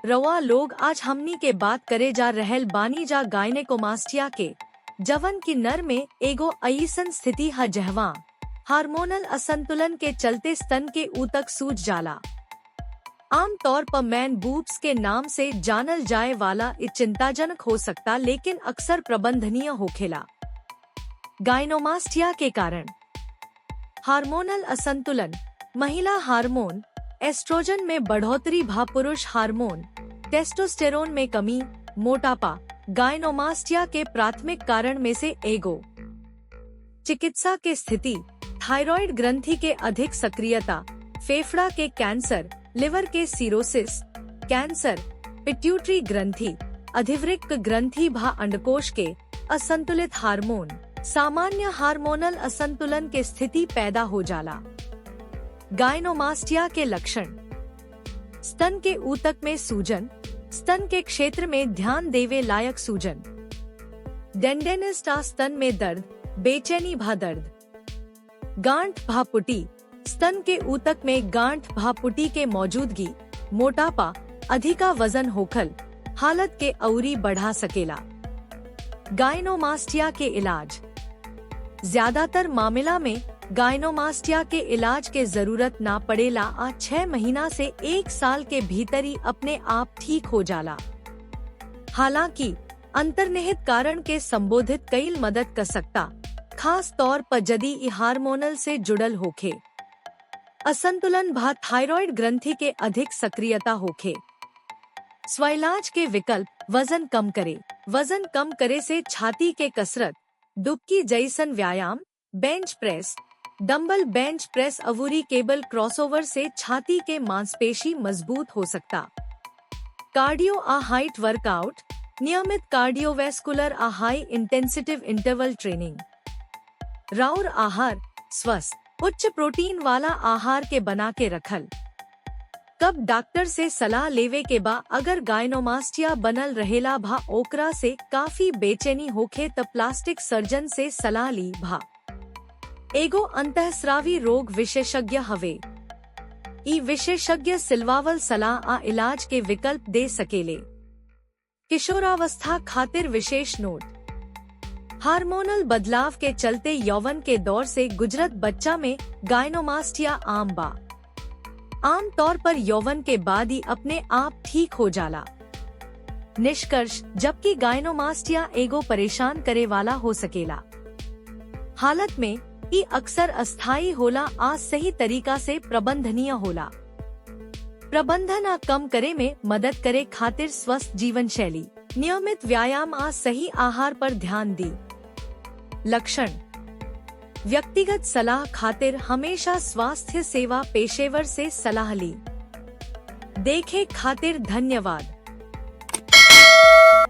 रवा लोग आज हमनी के बात करे जा रहल बानी जा गायनेकोमास्टिया के, जवन की नर में एगो अईसन स्थिति है जहवा हार्मोनल असंतुलन के चलते स्तन के ऊतक सूज जाला। आम तौर पर मैन बूब्स के नाम से जानल जाए वाला इ चिंताजनक हो सकता, लेकिन अक्सर प्रबंधनीय होखेला। गायनोमास्टिया के कारण हार्मोनल असंतुलन, महिला हार्मोन एस्ट्रोजन में बढ़ोतरी भा पुरुष हार्मोन टेस्टोस्टेरोन में कमी, मोटापा गायनोमास्टिया के प्राथमिक कारण में से एगो। चिकित्सा के स्थिति थायराइड ग्रंथि के अधिक सक्रियता, फेफड़ा के कैंसर, लिवर के सिरोसिस, कैंसर, पिट्यूटरी ग्रंथि, अधिवृक्क ग्रंथि भा अंडकोश के असंतुलित हार्मोन, सामान्य हार्मोनल असंतुलन के स्थिति पैदा हो जाला। गायनोमास्टिया के लक्षण: स्तन के ऊतक में सूजन, स्तन के क्षेत्र में ध्यान देवे लायक सूजन, डेंडेनिस्टा स्तन में दर्द, बेचैनी भा दर्द, गांठ भा पुटी, स्तन के ऊतक में गांठ भा पुटी के मौजूदगी, मोटापा, अधिका वजन होखल हालत के अउरी बढ़ा सकेला। गायनोमास्टिया के इलाज: ज्यादातर मामला में गायनोमास्टिया के इलाज के जरूरत ना पड़ेला आ 6 महीना से 1 साल के भीतर ही अपने आप ठीक हो जाला। हालांकि अंतर्निहित कारण के संबोधित कईल मदद कर सकता, खास तौर पर यदि ई हार्मोनल से जुड़ल होखे। असंतुलन भा थायराइड ग्रंथि के अधिक सक्रियता होखे। स्वइलाज के विकल्प: वजन कम करे। वजन कम करे से छाती के कसरत, डुबकी जैसन व्यायाम, बेंच प्रेस, डंबल बेंच प्रेस अवूरी केबल क्रॉसओवर से छाती के मांसपेशी मजबूत हो सकता। कार्डियो आ हाइट वर्कआउट, नियमित कार्डियोवैस्कुलर आ हाई इंटेंसिटिव इंटरवल ट्रेनिंग। राउर आहार: स्वस्थ उच्च प्रोटीन वाला आहार के बना के रखल। कब डॉक्टर से सलाह लेवे के बा? अगर गायनोमास्टिया बनल रहेला भा ओकरा से काफी बेचैनी होखे त प्लास्टिक सर्जन से सलाह ली भा। एगो अंतःस्रावी रोग विशेषज्ञ हवे। ई विशेषज्ञ सिलवावल सलाह आ इलाज के विकल्प दे सकेले। किशोरावस्था खातिर विशेष नोट: हार्मोनल बदलाव के चलते यौवन के दौर से गुजरत बच्चा में गायनोमास्टिया आम बा। आम तौर पर यौवन के बाद ही अपने आप ठीक हो जाला। निष्कर्ष: जबकि गायनोमास्टिया एगो परेशान करे वाला हो सकेला, हालत में ई अक्सर अस्थायी होला आ सही तरीका से प्रबंधनीय होला। प्रबंधन आ कम करे में मदद करे खातिर स्वस्थ जीवन शैली, नियमित व्यायाम आ सही आहार पर ध्यान दी। लक्षण: व्यक्तिगत सलाह खातिर हमेशा स्वास्थ्य सेवा पेशेवर से सलाह ली। देखे खातिर धन्यवाद।